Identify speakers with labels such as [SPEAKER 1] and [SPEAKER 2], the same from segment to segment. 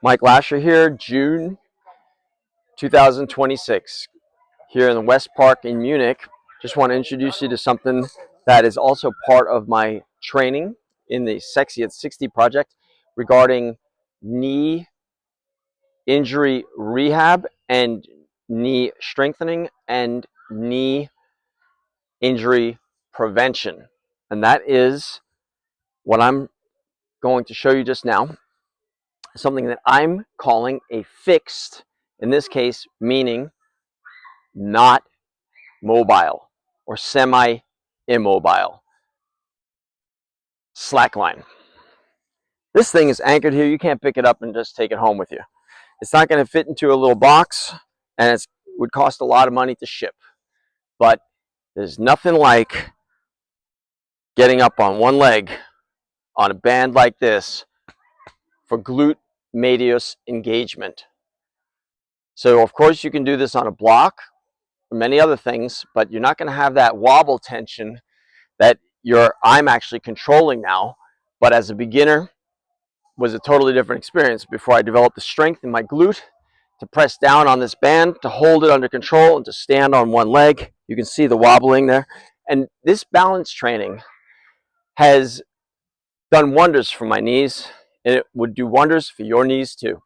[SPEAKER 1] Mike Lasher here, June 2026, here in the West Park in Munich. Just want to introduce you to something that is also part of my training in the Sexy at 60 project regarding knee injury rehab and knee strengthening and knee injury prevention. And that is what I'm going to show you just now, something that I'm calling a fixed, in this case, meaning not mobile or semi-immobile slackline. This thing is anchored here. You can't pick it up and just take it home with you. It's not going to fit into a little box, and it would cost a lot of money to ship. But there's nothing like getting up on one leg on a band like this for glute medius engagement. So of course you can do this on a block or many other things, but you're not going to have that wobble tension that I'm actually controlling now. But as a beginner, was a totally different experience before I developed the strength in my glute to press down on this band, to hold it under control, and to stand on one leg. You can see the wobbling there. And this balance training has done wonders for my knees, and it would do wonders for your knees too.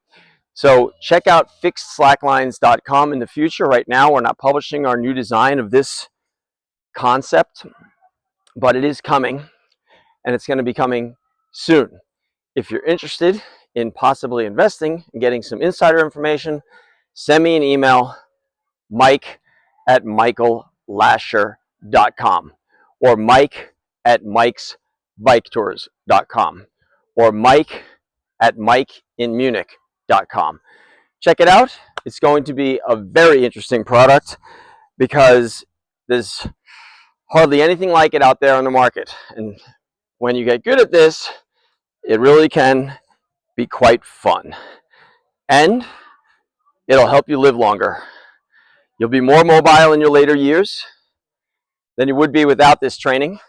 [SPEAKER 1] So check out fixedslacklines.com in the future. Right now, we're not publishing our new design of this concept, but it is coming, and it's going to be coming soon. If you're interested in possibly investing and getting some insider information, send me an email, mike@michaellasher.com, or mike@mikesbiketours.com, or mike@mikeinmunich.com. Check it out. It's going to be a very interesting product because there's hardly anything like it out there on the market. And when you get good at this, it really can be quite fun. And it'll help you live longer. You'll be more mobile in your later years than you would be without this training.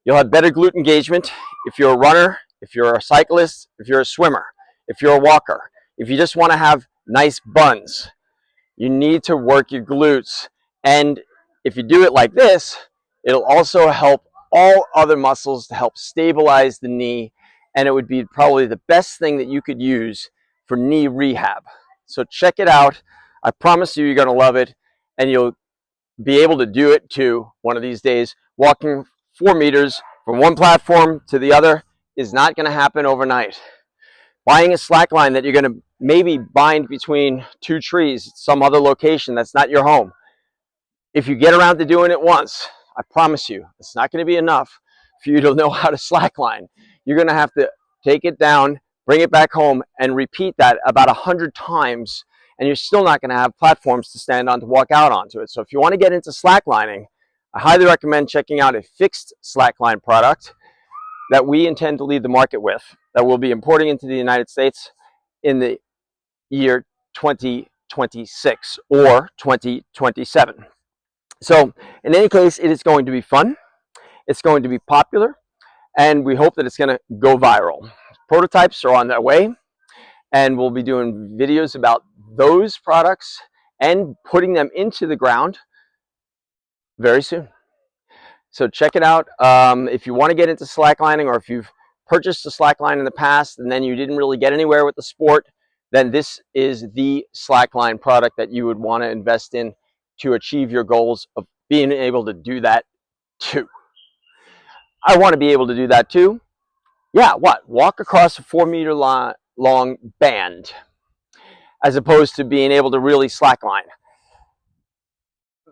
[SPEAKER 1] You'll have better glute engagement if you're a runner, if you're a cyclist, if you're a swimmer, if you're a walker. If you just want to have nice buns, you need to work your glutes. And if you do it like this, it'll also help all other muscles to help stabilize the knee. And it would be probably the best thing that you could use for knee rehab. So check it out. I promise you, you're going to love it. And you'll be able to do it too one of these days. Walking 4 meters from one platform to the other is not going to happen overnight. Buying a slackline that you're going to maybe bind between 2 trees at some other location that's not your home. If you get around to doing it once, I promise you, it's not going to be enough for you to know how to slackline. You're going to have to take it down, bring it back home, and repeat that about 100 times, and you're still not going to have platforms to stand on to walk out onto it. So if you want to get into slacklining, I highly recommend checking out a fixed slackline product that we intend to lead the market with, that we'll be importing into the United States in the year 2026 or 2027. So in any case, it is going to be fun. It's going to be popular, and we hope that it's going to go viral. Prototypes are on their way, and we'll be doing videos about those products and putting them into the ground very soon. So check it out. If you want to get into slacklining, or if you've purchased a slackline in the past and then you didn't really get anywhere with the sport, then this is the slackline product that you would want to invest in to achieve your goals of being able to do that too. I want to be able to do that too. Yeah, what? Walk across a 4 meter long band as opposed to being able to really slackline.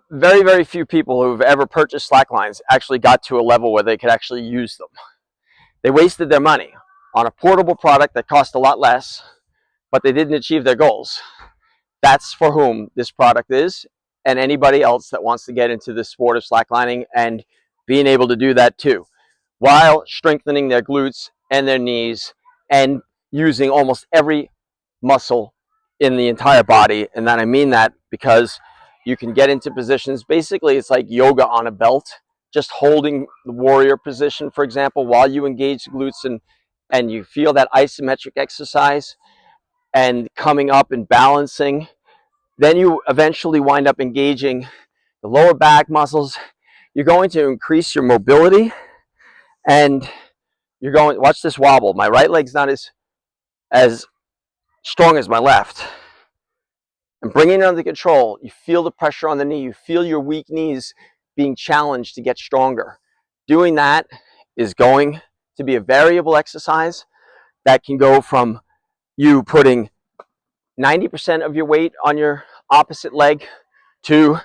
[SPEAKER 1] Very, very few people who've ever purchased slacklines actually got to a level where they could actually use them. They wasted their money on a portable product that cost a lot less, but they didn't achieve their goals. That's for whom this product is, and anybody else that wants to get into the sport of slacklining and being able to do that too, while strengthening their glutes and their knees and using almost every muscle in the entire body. And then I mean that because you can get into positions, basically it's like yoga on a belt, just holding the warrior position, for example, while you engage the glutes and you feel that isometric exercise. and coming up and balancing. Then you eventually wind up engaging the lower back muscles. You're going to increase your mobility, and you're going, watch this wobble. My right leg's not as strong as my left. And bringing it under control, you feel the pressure on the knee. You feel your weak knees being challenged to get stronger. Doing that is going to be a variable exercise that can go from you putting 90% of your weight on your opposite leg to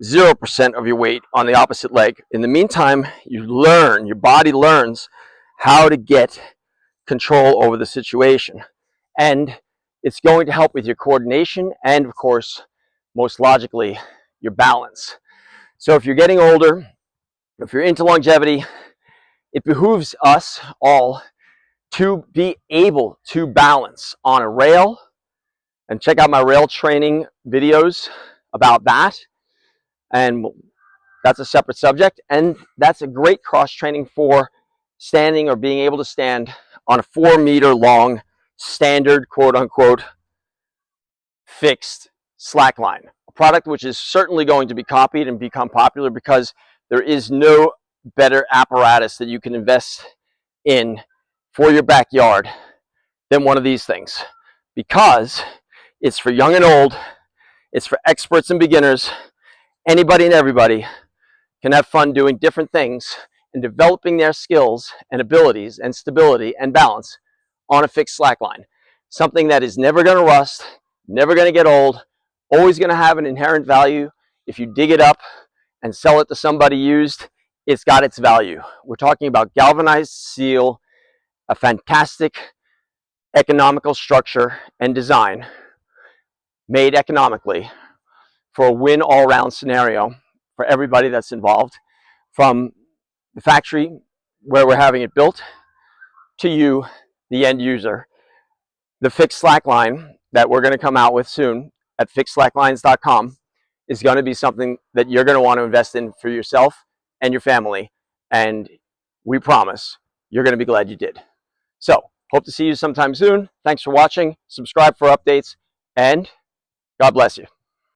[SPEAKER 1] 0% of your weight on the opposite leg. In the meantime, you learn, your body learns how to get control over the situation. And it's going to help with your coordination and, of course, most logically, your balance. So if you're getting older, if you're into longevity, it behooves us all to be able to balance on a rail. And check out my rail training videos about that. And that's a separate subject. And that's a great cross training for standing or being able to stand on a 4-meter long standard, quote unquote, fixed slackline. A product which is certainly going to be copied and become popular because there is no better apparatus that you can invest in for your backyard than one of these things, because it's for young and old, it's for experts and beginners. Anybody and everybody can have fun doing different things and developing their skills and abilities and stability and balance on a fixed slackline. Something that is never going to rust, never going to get old, always going to have an inherent value. If you dig it up and sell it to somebody used, it's got its value. We're talking about galvanized steel, a fantastic economical structure and design made economically for a win all-round scenario for everybody that's involved, from the factory where we're having it built to you, the end user. The fixed slackline that we're going to come out with soon at fixedslacklines.com is going to be something that you're going to want to invest in for yourself and your family, and we promise you're going to be glad you did. So, hope to see you sometime soon. Thanks for watching. Subscribe for updates, and God bless you.